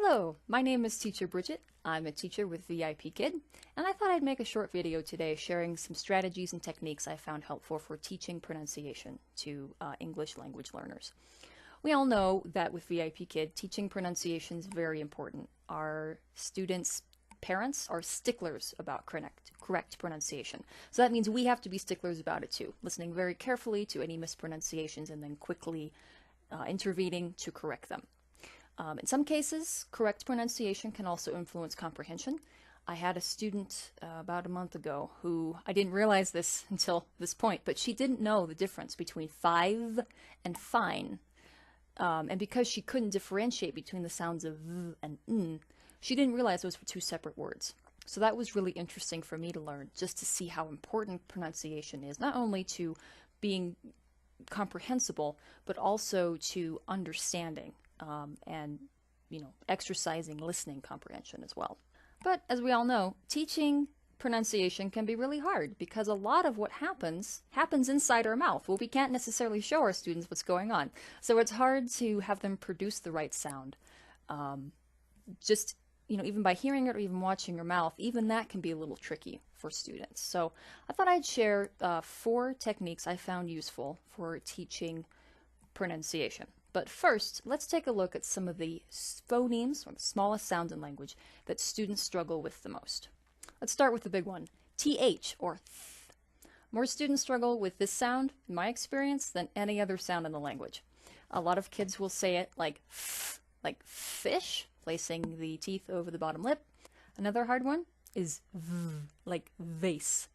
Hello, my name is Teacher Bridget. I'm a teacher with VIPKID, and I thought I'd make a short video today sharing some strategies and techniques I found helpful for teaching pronunciation to English language learners. We all know that with VIPKID, teaching pronunciation is very important. Our students' parents are sticklers about correct pronunciation. So that means we have to be sticklers about it too, listening very carefully to any mispronunciations and then quickly intervening to correct them. In some cases, correct pronunciation can also influence comprehension. I had a student about a month ago who, I didn't realize this until this point, but she didn't know the difference between five and fine. And because she couldn't differentiate between the sounds of v and n, she didn't realize those were two separate words. So that was really interesting for me to learn, just to see how important pronunciation is, not only to being comprehensible, but also to understanding. And exercising listening comprehension as well. But as we all know, teaching pronunciation can be really hard because a lot of what happens inside our mouth. Well, we can't necessarily show our students what's going on. So it's hard to have them produce the right sound. Even by hearing it or even watching your mouth, even that can be a little tricky for students. So I thought I'd share 4 techniques I found useful for teaching pronunciation. But first, let's take a look at some of the phonemes, or the smallest sounds in language, that students struggle with the most. Let's start with the big one, TH, or th. More students struggle with this sound, in my experience, than any other sound in the language. A lot of kids will say it like f, like fish, placing the teeth over the bottom lip. Another hard one is v, like vase.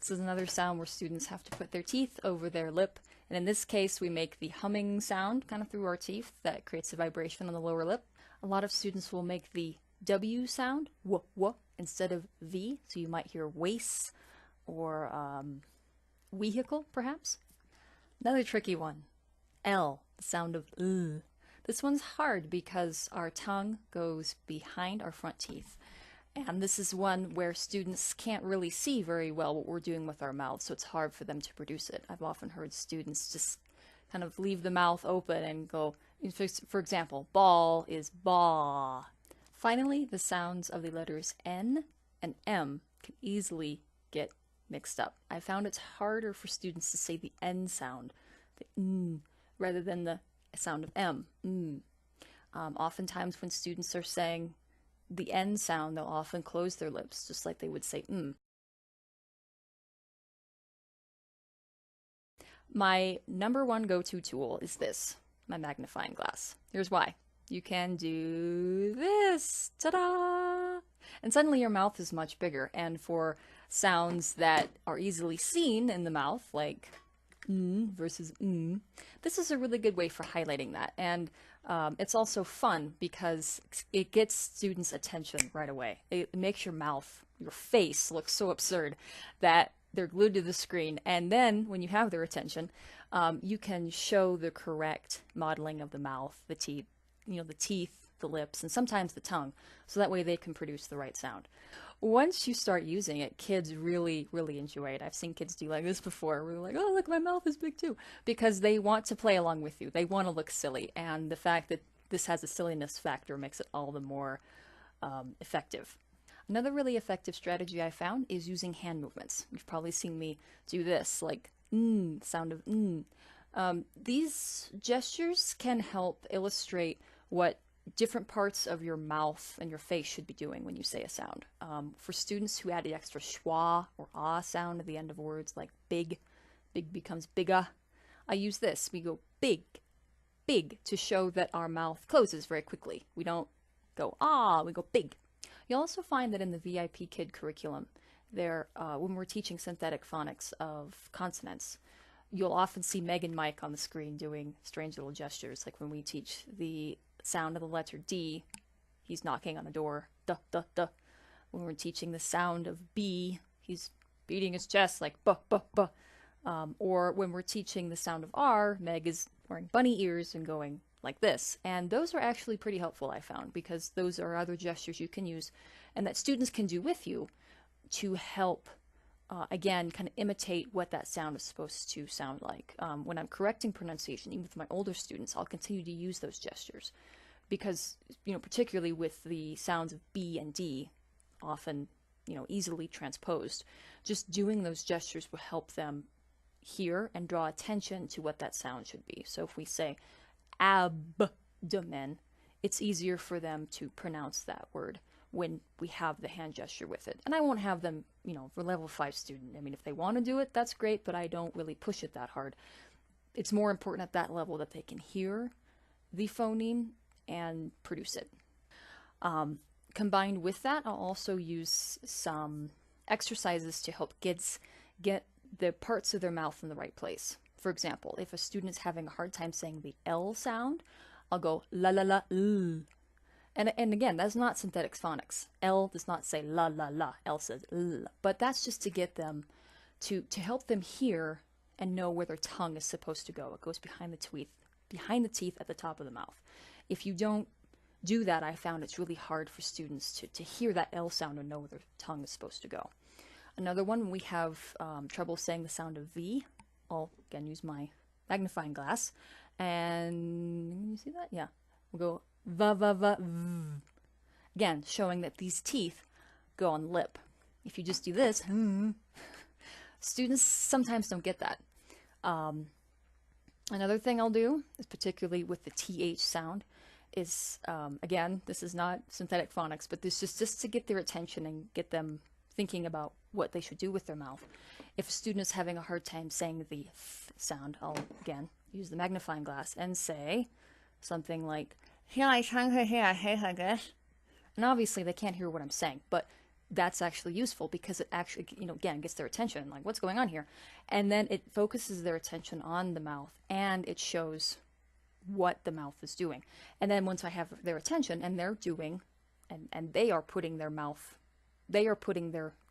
This is another sound where students have to put their teeth over their lip. And in this case, we make the humming sound kind of through our teeth that creates a vibration on the lower lip. A lot of students will make the W sound, w, w, instead of V. So you might hear waste or vehicle, perhaps. Another tricky one, L, the sound of L. This one's hard because our tongue goes behind our front teeth. And this is one where students can't really see very well what we're doing with our mouths, so it's hard for them to produce it. I've often heard students just kind of leave the mouth open and go, for example, ball is ba. Finally, the sounds of the letters N and M can easily get mixed up. I found it's harder for students to say the N sound, the N, rather than the sound of M. Oftentimes when students are saying the N sound, they'll often close their lips, just like they would say My number one go-to tool is this, my magnifying glass. Here's why. You can do this, ta-da! And suddenly your mouth is much bigger, and for sounds that are easily seen in the mouth, like versus this is a really good way for highlighting that. And it's also fun because it gets students' attention right away. It makes your mouth, your face look so absurd that they're glued to the screen. And then when you have their attention, you can show the correct modeling of the mouth, the teeth, the lips, and sometimes the tongue, so that way they can produce the right sound. Once you start using it, kids really, really enjoy it. I've seen kids do like this before. We're like, oh, look, my mouth is big too. Because they want to play along with you. They want to look silly. And the fact that this has a silliness factor makes it all the more effective. Another really effective strategy I found is using hand movements. You've probably seen me do this, like sound of These gestures can help illustrate what different parts of your mouth and your face should be doing when you say a sound. For students who add the extra schwa or ah sound at the end of words, like big becomes bigger, I use this. We go big, to show that our mouth closes very quickly. We don't go ah, we go big. You'll also find that in the VIPKID curriculum, when we're teaching synthetic phonics of consonants, you'll often see Meg and Mike on the screen doing strange little gestures, like when we teach the sound of the letter D, he's knocking on a door, duh, duh, duh. When we're teaching the sound of B, he's beating his chest like buh, buh, buh. Or when we're teaching the sound of R, Meg is wearing bunny ears and going like this. And those are actually pretty helpful, I found, because those are other gestures you can use and that students can do with you to help again, kind of imitate what that sound is supposed to sound like. When I'm correcting pronunciation, even with my older students, I'll continue to use those gestures because, particularly with the sounds of B and D, often, easily transposed, just doing those gestures will help them hear and draw attention to what that sound should be. So if we say abdomen, it's easier for them to pronounce that word when we have the hand gesture with it. And I won't have them, for level 5 student. I mean, if they want to do it, that's great, but I don't really push it that hard. It's more important at that level that they can hear the phoneme and produce it. Combined with that, I'll also use some exercises to help kids get the parts of their mouth in the right place. For example, if a student is having a hard time saying the L sound, I'll go la la la l. And again, that's not synthetic phonics. L does not say la la la. L says l. But that's just to get them to help them hear and know where their tongue is supposed to go. It goes behind the teeth at the top of the mouth. If you don't do that, I found it's really hard for students to hear that L sound and know where their tongue is supposed to go. Another one, we have trouble saying the sound of V. I'll again use my magnifying glass. And you see that? Yeah. We'll go va va va v. Again, showing that these teeth go on the lip. If you just do this, students sometimes don't get that. Another thing I'll do is, particularly with the TH sound, is, again, this is not synthetic phonics, but this is just to get their attention and get them thinking about what they should do with their mouth. If a student is having a hard time saying the th sound, I'll, again, use the magnifying glass and say something like, and obviously they can't hear what I'm saying, but that's actually useful because it actually, again, gets their attention, like, what's going on here? And then it focuses their attention on the mouth, and it shows what the mouth is doing. And then once I have their attention and they're doing, and they are putting their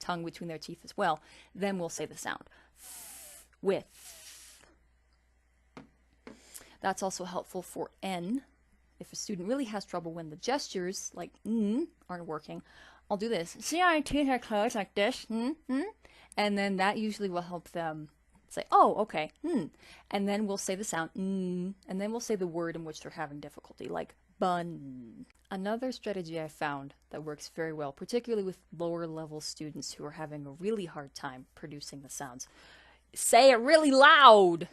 tongue between their teeth as well, then we'll say the sound with. That's also helpful for N. If a student really has trouble when the gestures, like aren't working, I'll do this. See how my teeth are closed like this? And then that usually will help them say, oh, okay, and then we'll say the sound, and then we'll say the word in which they're having difficulty, like bun. Another strategy I found that works very well, particularly with lower level students who are having a really hard time producing the sounds. Say it really loud!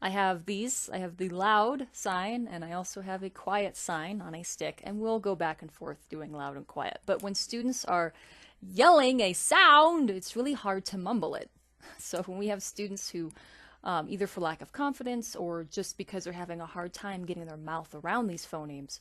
I have the loud sign, and I also have a quiet sign on a stick, and we'll go back and forth doing loud and quiet. But when students are yelling a sound, it's really hard to mumble it. So when we have students who, either for lack of confidence or just because they're having a hard time getting their mouth around these phonemes,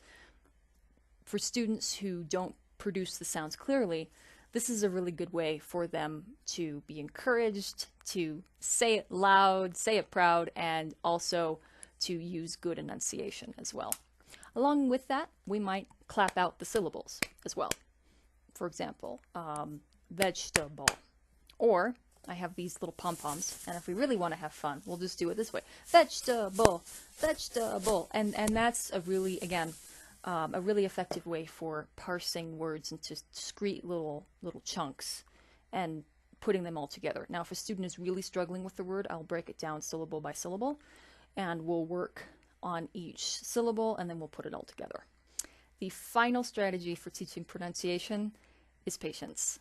for students who don't produce the sounds clearly, this is a really good way for them to be encouraged to say it loud, say it proud, and also to use good enunciation as well. Along with that, we might clap out the syllables as well. For example, vegetable. Or I have these little pom-poms, and if we really want to have fun, we'll just do it this way. Vegetable, vegetable. And that's a really, again, a really effective way for parsing words into discrete little chunks and putting them all together. Now, if a student is really struggling with the word, I'll break it down syllable by syllable, and we'll work on each syllable, and then we'll put it all together. The final strategy for teaching pronunciation is patience.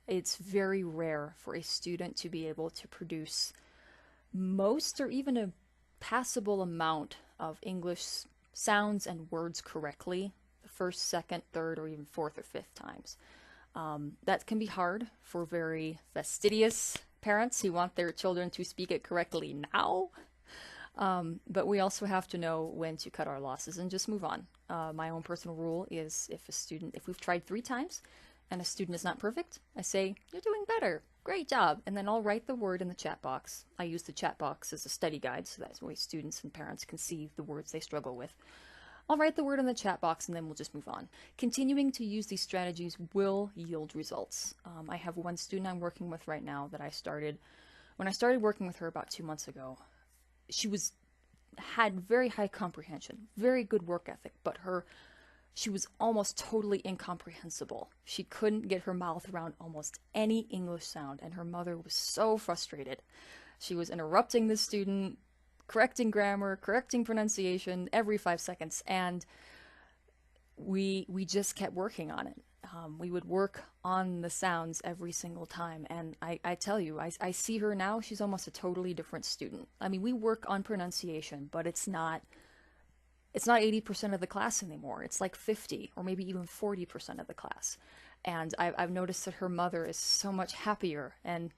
It's very rare for a student to be able to produce most or even a passable amount of English sounds and words correctly the first, second, third, or even fourth or fifth times. That can be hard for very fastidious parents who want their children to speak it correctly now. But we also have to know when to cut our losses and just move on. My own personal rule is if we've tried 3 times and a student is not perfect, I say, you're doing better, great job. And then I'll write the word in the chat box. I use the chat box as a study guide, so that's way students and parents can see the words they struggle with. I'll write the word in the chat box and then we'll just move on. Continuing to use these strategies will yield results. I have one student I'm working with right now that when I started working with her about 2 months ago, she had very high comprehension, very good work ethic, but she was almost totally incomprehensible. She couldn't get her mouth around almost any English sound, and her mother was so frustrated. She was interrupting the student, correcting grammar, correcting pronunciation every 5 seconds, and we just kept working on it. We would work on the sounds every single time, and I tell you, I see her now, she's almost a totally different student. I mean, we work on pronunciation, but it's not 80% of the class anymore. It's like 50 or maybe even 40% of the class. And I've noticed that her mother is so much happier, and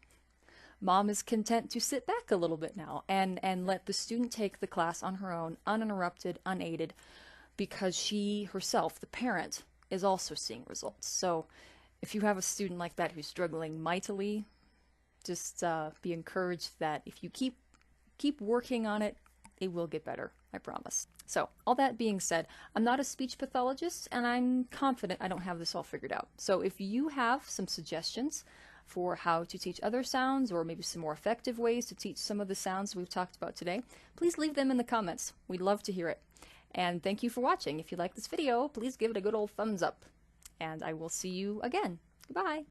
mom is content to sit back a little bit now and let the student take the class on her own, uninterrupted, unaided, because she herself, the parent, is also seeing results. So if you have a student like that who's struggling mightily, just be encouraged that if you keep working on it, it will get better, I promise. So, all that being said, I'm not a speech pathologist, and I'm confident I don't have this all figured out. So if you have some suggestions for how to teach other sounds, or maybe some more effective ways to teach some of the sounds we've talked about today, please leave them in the comments. We'd love to hear it. And thank you for watching. If you like this video, please give it a good old thumbs up. And I will see you again. Goodbye.